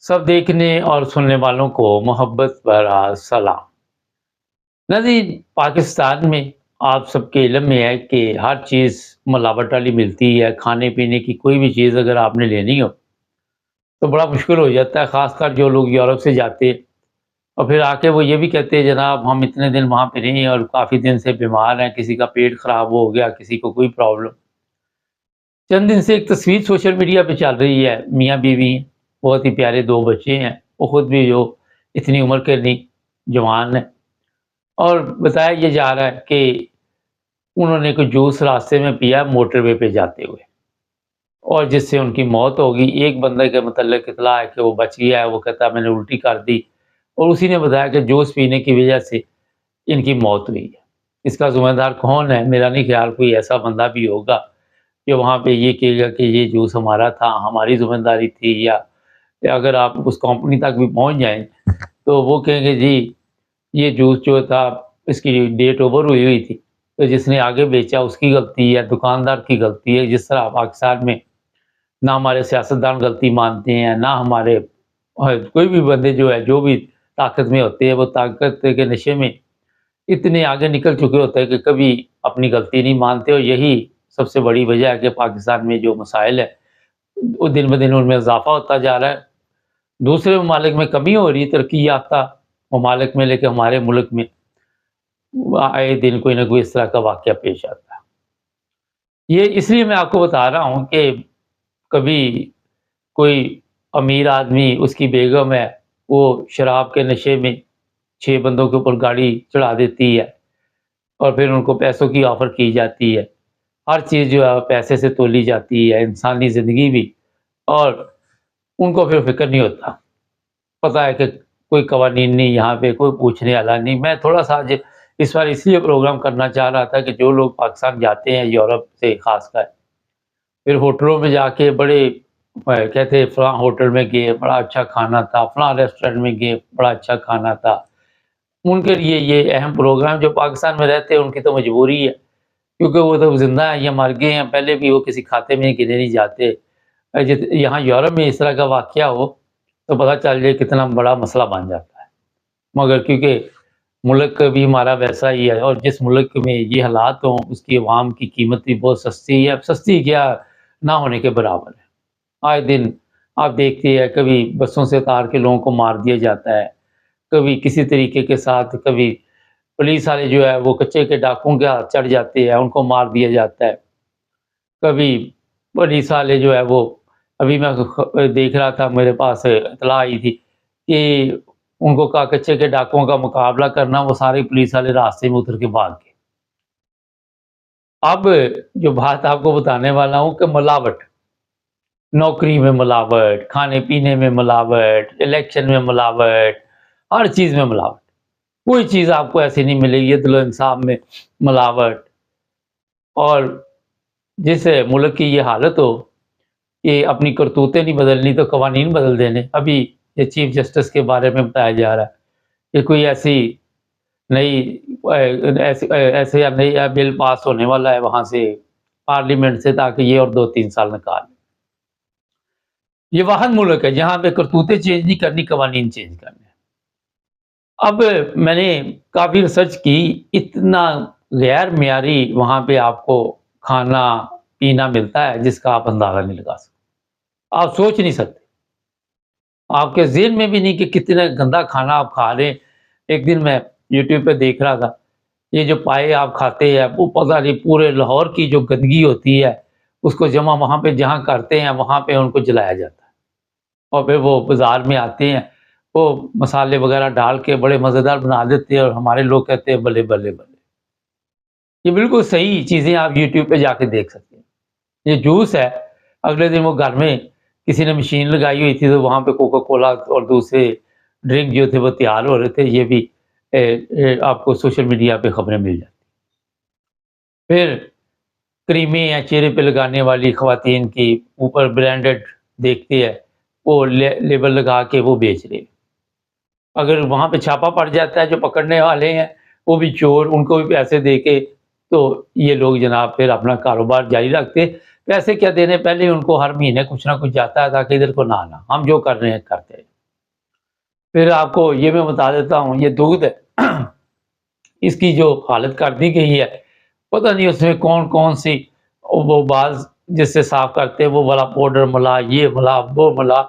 सब देखने और सुनने वालों को मोहब्बत भरा सलाम। नाज़रीन, पाकिस्तान में आप सबके इल्म में है कि हर चीज़ मिलावट वाली मिलती है। खाने पीने की कोई भी चीज़ अगर आपने लेनी हो तो बड़ा मुश्किल हो जाता है, ख़ासकर जो लोग यूरोप से जाते हैं और फिर आके वो ये भी कहते हैं जनाब हम इतने दिन वहाँ पे रहे और काफ़ी दिन से बीमार हैं, किसी का पेट ख़राब हो गया, किसी को कोई प्रॉब्लम। चंद दिन से एक तस्वीर सोशल मीडिया पे चल रही है, मियाँ बीवी हैं, बहुत ही प्यारे 2 बच्चे हैं, वो खुद भी जो इतनी उम्र के नहीं, जवान हैं। और बताया ये जा रहा है कि उन्होंने कोई जूस रास्ते में पिया मोटरवे पे जाते हुए और जिससे उनकी मौत हो गई। एक बंदे के मतलब इतला है कि वो बच गया है, वो कहता है मैंने उल्टी कर दी और उसी ने बताया कि जूस पीने की वजह से इनकी मौत हुई है। इसका ज़िम्मेदार कौन है? मेरा नहीं ख्याल कोई ऐसा बंदा भी होगा कि वहाँ पे ये कहेगा कि ये जूस हमारा था, हमारी ज़िम्मेदारी थी, या अगर आप उस कंपनी तक भी पहुँच जाएँ तो वो कहेंगे जी ये जूस जो था इसकी डेट ओवर हुई हुई थी, तो जिसने आगे बेचा उसकी गलती है, दुकानदार की गलती है। जिस तरह पाकिस्तान में ना हमारे सियासतदान गलती मानते हैं, ना हमारे कोई भी बंदे जो है, जो भी ताकत में होते हैं, वो ताकत के नशे में इतने आगे निकल चुके होते हैं कि कभी अपनी गलती नहीं मानते और यही सबसे बड़ी वजह है कि पाकिस्तान में जो मसाइल है, वो दिन-ब-दिन उनमें इज़ाफ़ा होता जा रहा है। दूसरे ममालिक में कमी हो रही है, तरक्की याफ़्ता ममालिक में, लेकिन हमारे मुल्क में आए दिन कोई ना कोई इस तरह का वाक़या पेश आता है। ये इसलिए मैं आपको बता रहा हूँ कि कभी कोई अमीर आदमी, उसकी बेगम है, वो शराब के नशे में 6 बंदों के ऊपर गाड़ी चढ़ा देती है और फिर उनको पैसों की ऑफ़र की जाती है। हर चीज़ जो है पैसे से तोली जाती है, इंसानी ज़िंदगी भी, और उनको फिर फ़िक्र नहीं होता। पता है कि कोई कवानीन नहीं यहाँ पे, कोई पूछने वाला नहीं। मैं थोड़ा-सा आज इस बार इसलिए प्रोग्राम करना चाह रहा था कि जो लोग पाकिस्तान जाते हैं यूरोप से ख़ासकर, फिर होटलों में जाके बड़े कहते हैं फलाँ होटल में गए, बड़ा अच्छा खाना था, फलाँ रेस्टोरेंट में गए, बड़ा अच्छा खाना था। उनके लिए ये अहम प्रोग्राम, जो पाकिस्तान में रहते हैं उनकी तो मजबूरी है, क्योंकि वो तो ज़िंदा हैं या मर गए हैं, पहले भी वो किसी खाते में गिने नहीं जाते। जित यहाँ यूरोप में इस तरह का वाक़या हो तो पता चल जाए कितना बड़ा मसला बन जाता है। मगर क्योंकि मुल्क भी हमारा वैसा ही है और जिस मुल्क में ये हालात हों उसकी अवाम की कीमत भी बहुत सस्ती है, सस्ती क्या ना होने के बराबर है। आए दिन आप देखते हैं कभी बसों से उतार के लोगों को मार दिया जाता है, कभी किसी तरीके के साथ, कभी पुलिस वाले जो है वो कच्चे के डाकुओं के हाथ चढ़ जाते हैं, उनको मार दिया जाता है। कभी पुलिस वाले जो है वो, अभी मैं देख रहा था, मेरे पास इत्तला आई थी कि उनको कहा कच्चे के डाकुओं का मुकाबला करना, वो सारे पुलिस वाले रास्ते में उतर के भाग गए। अब जो बात आपको बताने वाला हूँ कि मिलावट, नौकरी में मिलावट, खाने-पीने में मिलावट, इलेक्शन में मिलावट, हर चीज़ में मिलावट। कोई चीज़ आपको ऐसी नहीं मिलेगी, अदल-ओ-इंसाफ में मिलावट। और जिस मुल्क की ये हालत हो कि अपनी करतूतें नहीं बदलनी तो कवानीन बदल देने। अभी ये चीफ जस्टिस के बारे में बताया जा रहा है कि कोई ऐसी नई ऐसे या नई बिल पास होने वाला है वहाँ से पार्लियामेंट से, ताकि ये और 2-3 साल निकाल लें। ये वाहद मुल्क है जहाँ पे करतूतें चेंज नहीं करनी, कवानीन चेंज करने हैं। अब मैंने काफ़ी रिसर्च की, इतना गैर मियारी वहाँ पे आपको खाना-पीना मिलता है जिसका आप अंदाज़ा नहीं लगा सकते। आप सोच नहीं सकते। आपके ज़हन में भी नहीं कि कितना गंदा खाना आप खा रहे हैं। एक दिन मैं यूट्यूब पे देख रहा था, ये जो पाए आप खाते हैं, वो पता नहीं पूरे लाहौर की जो गंदगी होती है, उसको जमा वहाँ पे जहाँ करते हैं, वहाँ पे उनको जलाया जाता है। और फिर वो बाज़ार में आते हैं, वो मसाले वग़ैरह डाल के बड़े मज़ेदार बना देते हैं और हमारे लोग कहते हैं बल्ले, बल्ले, बल्ले। ये बिल्कुल सही चीज़ें आप यूट्यूब पे जाके देख सकते हैं। ये जूस है, अगले दिन वो घर में किसी ने मशीन लगाई हुई थी तो वहाँ पे कोका कोला और दूसरे ड्रिंक जो थे वो तैयार हो रहे थे। ये भी आपको सोशल मीडिया पे खबरें मिल जाती। फिर क्रीमें हैं चेहरे पे लगाने वाली ख़वातीन की, ऊपर ब्रांडेड देखते हैं, वो लेबल लगा के वो बेच रहे हैं। अगर वहाँ पे छापा पड़ जाता है, जो पकड़ने वाले हैं वो भी चोर, उनको भी पैसे दे के तो ये लोग जनाब फिर अपना कारोबार जारी रखते। پیسے کیا دینے، پہلے ان کو ہر مہینے کچھ نہ کچھ جاتا ہے تاکہ ادھر کو نہ آنا، ہم جو کر رہے ہیں کرتے ہیں۔ پھر آپ کو یہ میں بتا دیتا ہوں، یہ دودھ ہے اس کی جو حالت کر دی گئی ہے، پتہ نہیں اس میں کون کون سی وہ بعض جس سے صاف کرتے ہیں وہ والا پاؤڈر ملا، یہ ملا وہ ملا،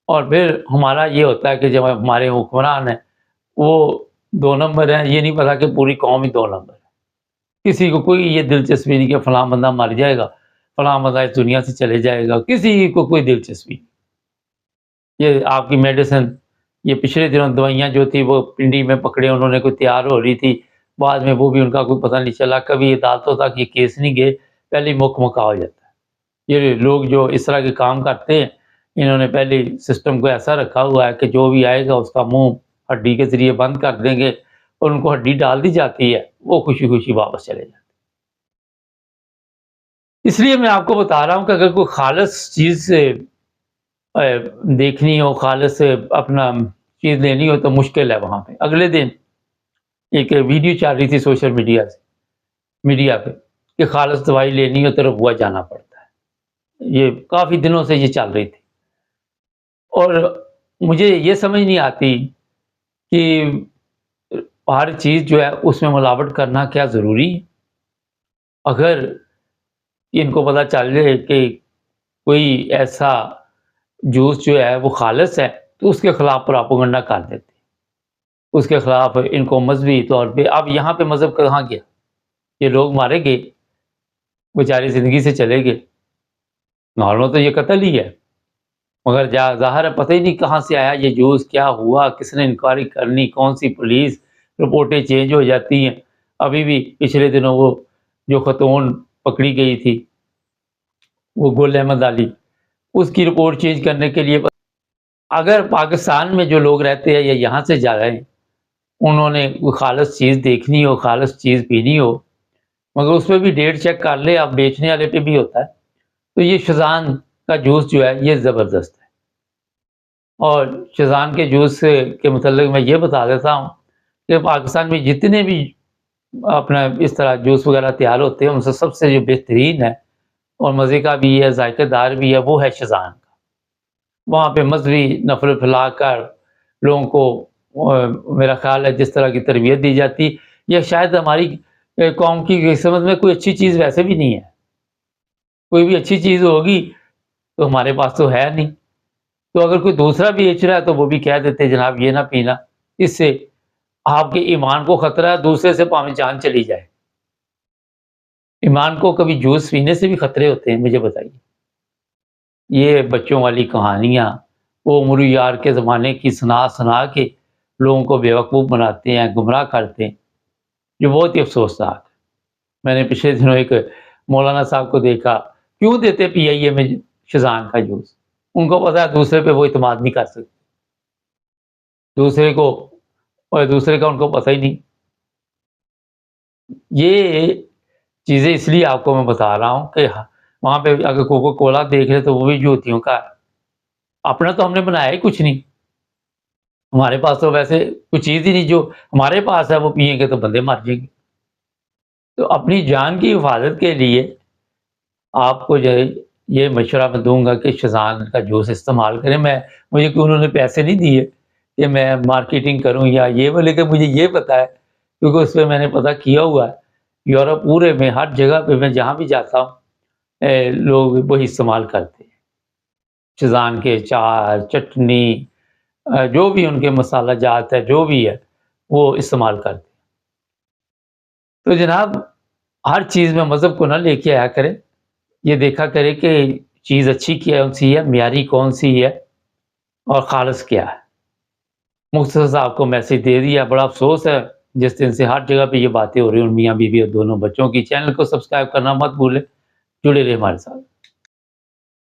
اور پھر ہمارا یہ ہوتا ہے کہ جب ہمارے حکمران ہیں وہ 2 نمبر ہیں، یہ نہیں پتا کہ پوری قوم ہی 2 نمبر ہے۔ کسی کو کوئی یہ دلچسپی نہیں کہ فلاں بندہ مر جائے گا، فلاں بندہ اس دنیا سے چلے جائے گا، کسی کو کوئی دلچسپی نہیں۔ یہ آپ کی میڈیسن، یہ پچھلے دنوں دوائیاں جو تھی وہ پنڈی میں پکڑے انہوں نے، کوئی تیار ہو رہی تھی، بعد میں وہ بھی ان کا کوئی پتہ نہیں چلا، کبھی عدالتوں تک یہ کیس نہیں گئے، پہلے ہی مکا ہو جاتا ہے۔ یہ لوگ جو اس طرح کے کام کرتے ہیں، انہوں نے پہلے سسٹم کو ایسا رکھا ہوا ہے کہ جو بھی آئے گا اس کا منہ ہڈی کے ذریعے بند کر دیں گے، اور ان کو ہڈی ڈال دی جاتی ہے، وہ خوشی خوشی واپس چلے جاتے ہیں۔ اس لیے میں آپ کو بتا رہا ہوں کہ اگر کوئی خالص چیز سے دیکھنی ہو، خالص سے اپنا چیز لینی ہو تو مشکل ہے وہاں پہ۔ اگلے دن ایک ویڈیو چل رہی تھی سوشل میڈیا پہ کہ خالص دوائی لینی ہو تو ربوہ جانا پڑتا ہے، یہ کافی دنوں سے یہ چل رہی تھی، اور مجھے یہ سمجھ نہیں آتی کہ ہر چیز جو ہے اس میں ملاوٹ کرنا کیا ضروری ہے؟ اگر ان کو پتہ چل جائے کہ کوئی ایسا جوس جو ہے وہ خالص ہے تو اس کے خلاف پراپیگنڈا کر دیتے، اس کے خلاف ان کو مذہبی طور پہ، اب یہاں پہ مذہب کہاں گیا؟ یہ لوگ مارے گئے، بیچاری زندگی سے چلے گئے، معلوم تو یہ قتل ہی ہے، مگر ظاہر ہے پتہ ہی نہیں کہاں سے آیا یہ جوس، کیا ہوا، کس نے انکوائری کرنی، کون سی پولیس، رپورٹیں چینج ہو جاتی ہیں۔ ابھی بھی پچھلے دنوں وہ جو خاتون پکڑی گئی تھی، وہ گل احمد علی، اس کی رپورٹ چینج کرنے کے لیے، اگر پاکستان میں جو لوگ رہتے ہیں یا یہاں سے جا رہے ہیں انہوں نے کوئی خالص چیز دیکھنی ہو، خالص چیز پینی ہو، مگر اس پہ بھی ڈیٹ چیک کر لے، اب بیچنے والے پہ بھی ہوتا ہے، تو یہ شزان کا جوس جو ہے یہ زبردست ہے۔ اور شزان کے جوس کے متعلق میں یہ بتا دیتا ہوں کہ پاکستان میں جتنے بھی اپنا اس طرح جوس وغیرہ تیار ہوتے ہیں ان سے سب سے جو بہترین ہے اور مزے کا بھی ہے، ذائقہ دار بھی ہے، وہ ہے شزان کا۔ وہاں پہ مذہبی نفرت پھیلا کر لوگوں کو میرا خیال ہے جس طرح کی تربیت دی جاتی، یہ شاید ہماری قوم کی سمجھ میں کوئی اچھی چیز ویسے بھی نہیں ہے، کوئی بھی اچھی چیز ہوگی تو ہمارے پاس تو ہے نہیں، تو اگر کوئی دوسرا بھی بیچ رہا ہے تو وہ بھی کہہ دیتے جناب یہ نہ پینا، اس سے آپ کے ایمان کو خطرہ ہے، دوسرے سے پاویں جان چلی جائے۔ ایمان کو کبھی جوس پینے سے بھی خطرے ہوتے ہیں، مجھے بتائیے۔ یہ بچوں والی کہانیاں وہ عمر یار کے زمانے کی سنا کے لوگوں کو بیوقوف بناتے ہیں، گمراہ کرتے ہیں، جو بہت ہی افسوسناک ہے۔ میں نے پچھلے دنوں ایک مولانا صاحب کو دیکھا، کیوں دیتے پی آئی اے میں شزان کا جوس؟ ان کو پتا ہے دوسرے پہ وہ اعتماد نہیں کر سکتے، دوسرے کا ان کو پتہ ہی نہیں۔ یہ چیزیں اس لیے آپ کو میں بتا رہا ہوں کہ وہاں پہ اگر کوکو کولا دیکھ رہے تو وہ بھی جوتیوں کا ہے، اپنا تو ہم نے بنایا ہی کچھ نہیں، ہمارے پاس تو ویسے کچھ چیز ہی نہیں، جو ہمارے پاس ہے وہ پئیں گے تو بندے مر جائیں گے۔ تو اپنی جان کی حفاظت کے لیے آپ کو جو ہے یہ مشورہ میں دوں گا کہ شزان کا جوس استعمال کریں۔ مجھے کوئی انہوں نے پیسے نہیں دیے کہ میں مارکیٹنگ کروں یا یہ وہ، لیکن مجھے یہ پتا ہے کیونکہ اس پہ میں نے پتہ کیا ہوا ہے، یورپ پورے میں ہر جگہ پہ میں جہاں بھی جاتا ہوں لوگ وہی استعمال کرتے ہیں، شزان کے چار، چٹنی، جو بھی ان کے مسالہ جات ہے جو بھی ہے وہ استعمال کرتے ہیں۔ تو جناب ہر چیز میں مذہب کو نہ لے کے آیا کرے، یہ دیکھا کرے کہ چیز اچھی کون سی ہے، معیاری کون سی ہے اور خالص کیا ہے۔ مختصر سے آپ کو میسج دے دیا، بڑا افسوس ہے جس دن سے ہر جگہ پہ یہ باتیں ہو رہی ہیں، میاں بیوی اور دونوں بچوں کی۔ چینل کو سبسکرائب کرنا مت بھولیں، جڑے رہے ہمارے ساتھ۔